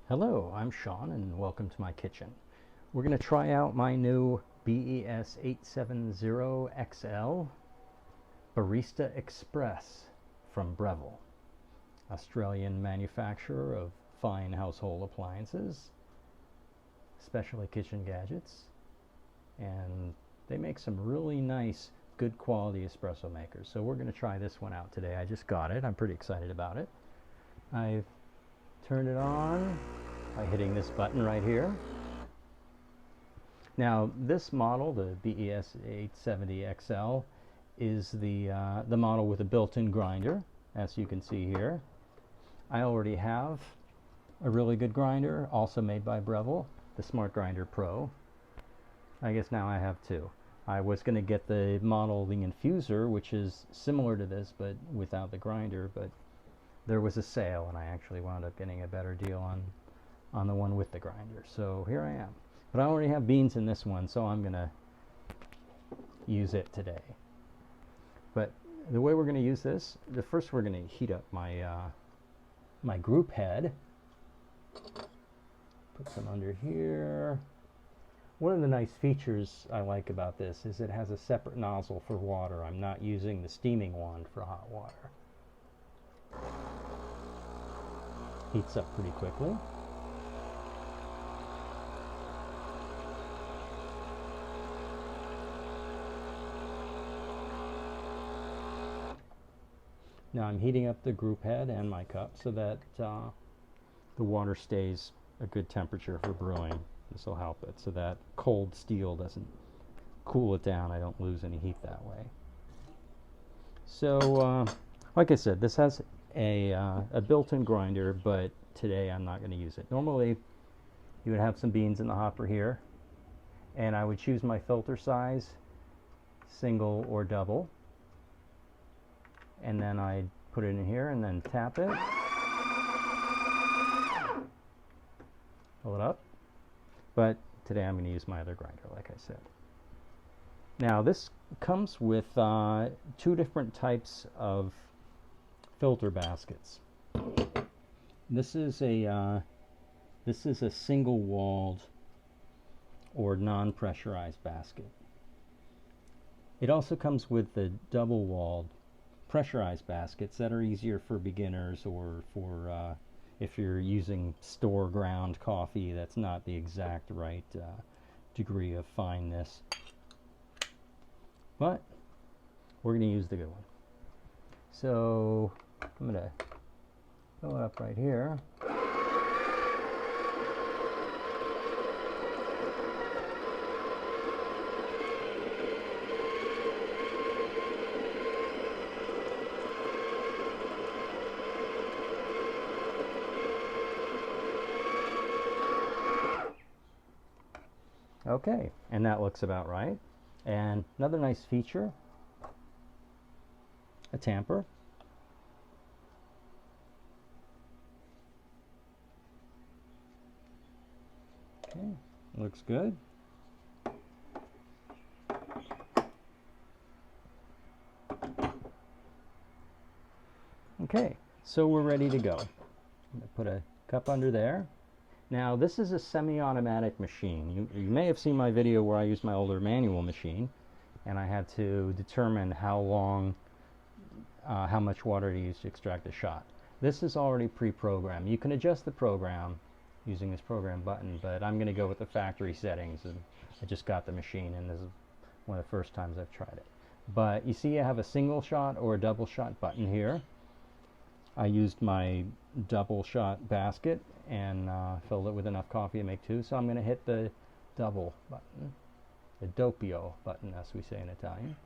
Hello, I'm Sean and welcome to my kitchen. We're going to try out my new BES870XL Barista Express from Breville, Australian manufacturer of fine household appliances, especially kitchen gadgets, and they make some really nice, good quality espresso makers. So we're going to try this one out today. I just got it. I'm pretty excited about it. I've turned it on by hitting this button right here. Now this model, the BES870XL, is the model with a built-in grinder, as you can see here. I already have a really good grinder, also made by Breville, the Smart Grinder Pro. I guess now I have two. I was going to get the model, the infuser, which is similar to this but without the grinder, but there was a sale and I actually wound up getting a better deal on the one with the grinder. So here I am. But I already have beans in this one, so I'm going to use it today. But the way we're going to use this, first we're going to heat up my my group head. Put some under here. One of the nice features I like about this is it has a separate nozzle for water. I'm not using the steaming wand for hot water. Heats up pretty quickly. Now I'm heating up the group head and my cup so that the water stays a good temperature for brewing. This will help it so that cold steel doesn't cool it down. I don't lose any heat that way. So like I said, this has a built-in grinder, but today I'm not going to use it. Normally you would have some beans in the hopper here, and I would choose my filter size, single or double, and then I'd put it in here and then tap it, pull it up. But today I'm going to use my other grinder, like I said. Now this comes with two different types of filter baskets. This is a single-walled or non-pressurized basket. It also comes with the double-walled pressurized baskets that are easier for beginners or for if you're using store ground coffee that's not the exact right degree of fineness. But we're going to use the good one. So I'm going to fill it up right here. Okay, and that looks about right. And another nice feature, a tamper. Okay, looks good. Okay, so we're ready to go. I'm going to put a cup under there. Now this is a semi-automatic machine. You may have seen my video where I used my older manual machine and I had to determine how much water to use to extract a shot. This is already pre-programmed. You can adjust the program using this program button, but I'm going to go with the factory settings, and I just got the machine and this is one of the first times I've tried it. But you see I have a single shot or a double shot button here. I used my double shot basket and filled it with enough coffee to make two, so I'm going to hit the double button, the doppio button as we say in Italian.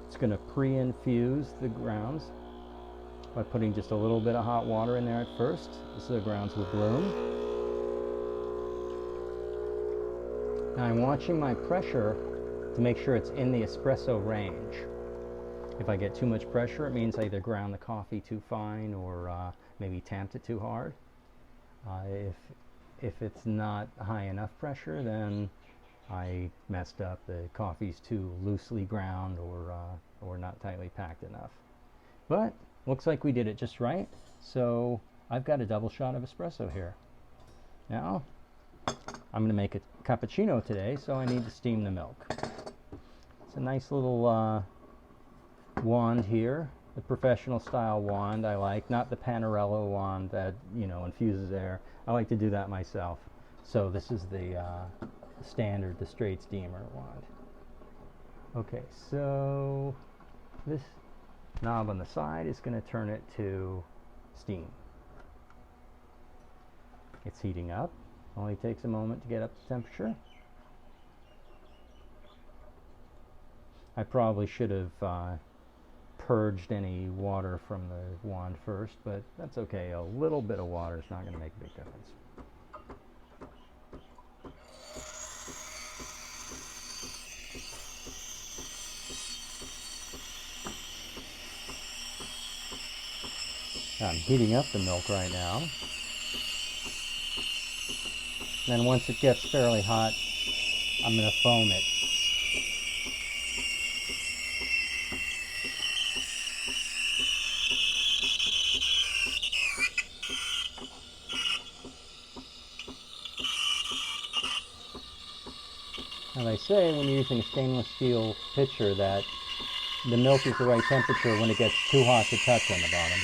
It's going to pre-infuse the grounds by putting just a little bit of hot water in there at first so the grounds will bloom. Now I'm watching my pressure to make sure it's in the espresso range. If I get too much pressure, it means I either ground the coffee too fine or maybe tamped it too hard. If it's not high enough pressure, then I messed up. The coffee's too loosely ground or not tightly packed enough. But looks like we did it just right. So I've got a double shot of espresso here. Now, I'm going to make a cappuccino today, so I need to steam the milk. It's a nice little wand here, the professional style wand I like, not the Panarello wand that, you know, infuses air. I like to do that myself. So this is the standard, the straight steamer wand. Okay, so this knob on the side is going to turn it to steam. It's heating up. Only takes a moment to get up to temperature. I probably should have purged any water from the wand first, but that's okay. A little bit of water is not going to make a big difference. I'm heating up the milk right now. Then once it gets fairly hot, I'm going to foam it. And they say when you're using a stainless steel pitcher that the milk is the right temperature when it gets too hot to touch on the bottom.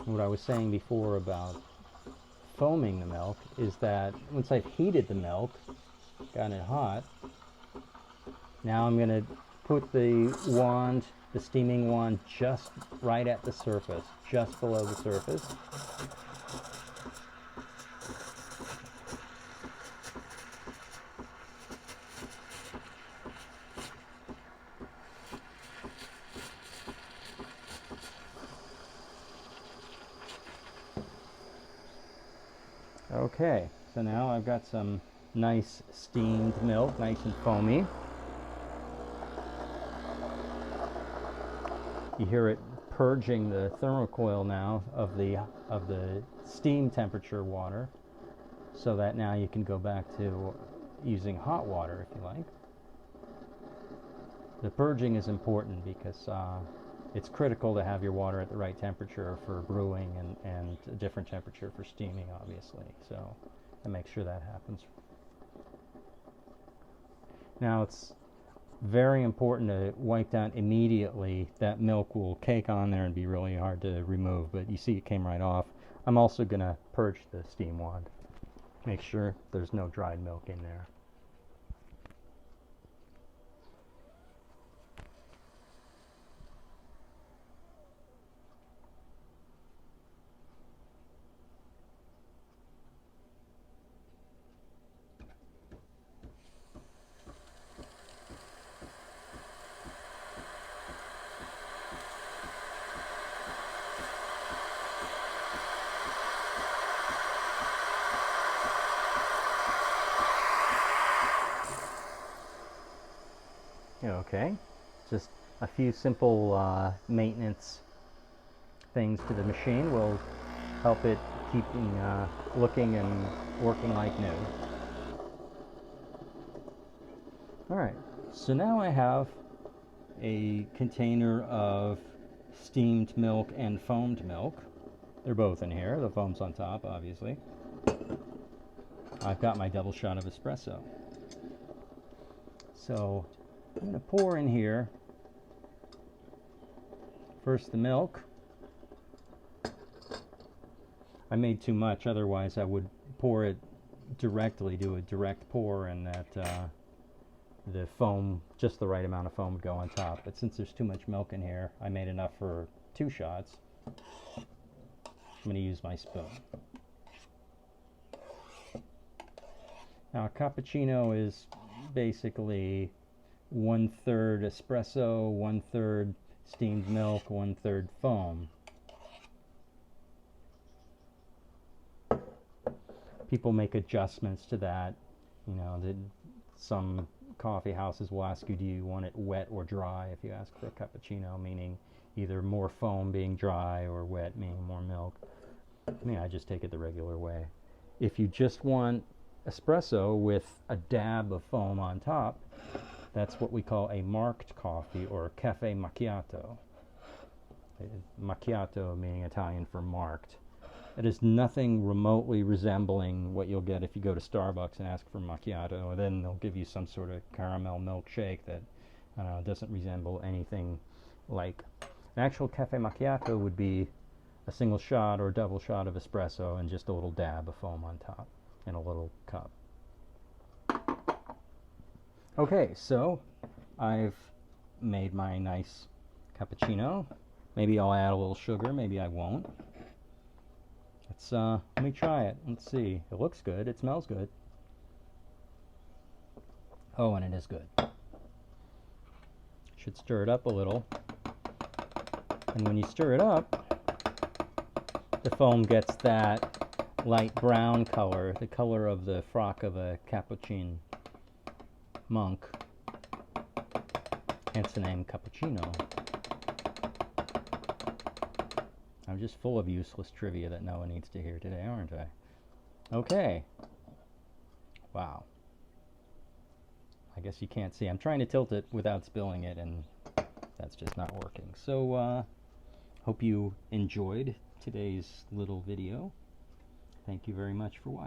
What I was saying before about foaming the milk is that once I've heated the milk, gotten it hot, now I'm going to put the wand, the steaming wand, just right at the surface, just below the surface. Okay, so now I've got some nice steamed milk, nice and foamy. You hear it purging the thermocoil now of the steam temperature water, so that now you can go back to using hot water if you like. The purging is important because it's critical to have your water at the right temperature for brewing and a different temperature for steaming, obviously. So, and make sure that happens. Now, it's very important to wipe down immediately. That milk will cake on there and be really hard to remove, but you see it came right off. I'm also going to purge the steam wand. Make sure there's no dried milk in there. Okay, just a few simple maintenance things to the machine will help it keeping looking and working like new. Alright, so now I have a container of steamed milk and foamed milk. They're both in here. The foam's on top, obviously. I've got my double shot of espresso. So I'm going to pour in here first the milk. I made too much, otherwise I would pour it directly, do a direct pour, and that the foam, just the right amount of foam would go on top. But since there's too much milk in here, I made enough for 2 shots. I'm going to use my spoon. Now a cappuccino is basically 1/3 espresso, 1/3 steamed milk, 1/3 foam. People make adjustments to that. You know, some coffee houses will ask you, do you want it wet or dry if you ask for a cappuccino, meaning either more foam being dry or wet meaning more milk. I mean, I just take it the regular way. If you just want espresso with a dab of foam on top, that's what we call a marked coffee, or cafe macchiato. Macchiato meaning Italian for marked. It is nothing remotely resembling what you'll get if you go to Starbucks and ask for macchiato, and then they'll give you some sort of caramel milkshake that doesn't resemble anything like. An actual cafe macchiato would be a single shot or double shot of espresso and just a little dab of foam on top in a little cup. Okay, so I've made my nice cappuccino. Maybe I'll add a little sugar, maybe I won't. Let me try it. Let's see. It looks good. It smells good. Oh, and it is good. Should stir it up a little. And when you stir it up, the foam gets that light brown color, the color of the frock of a Capuchin monk. Hence the name Cappuccino. I'm just full of useless trivia that no one needs to hear today, aren't I? Okay. Wow. I guess you can't see. I'm trying to tilt it without spilling it, and that's just not working. So, hope you enjoyed today's little video. Thank you very much for watching.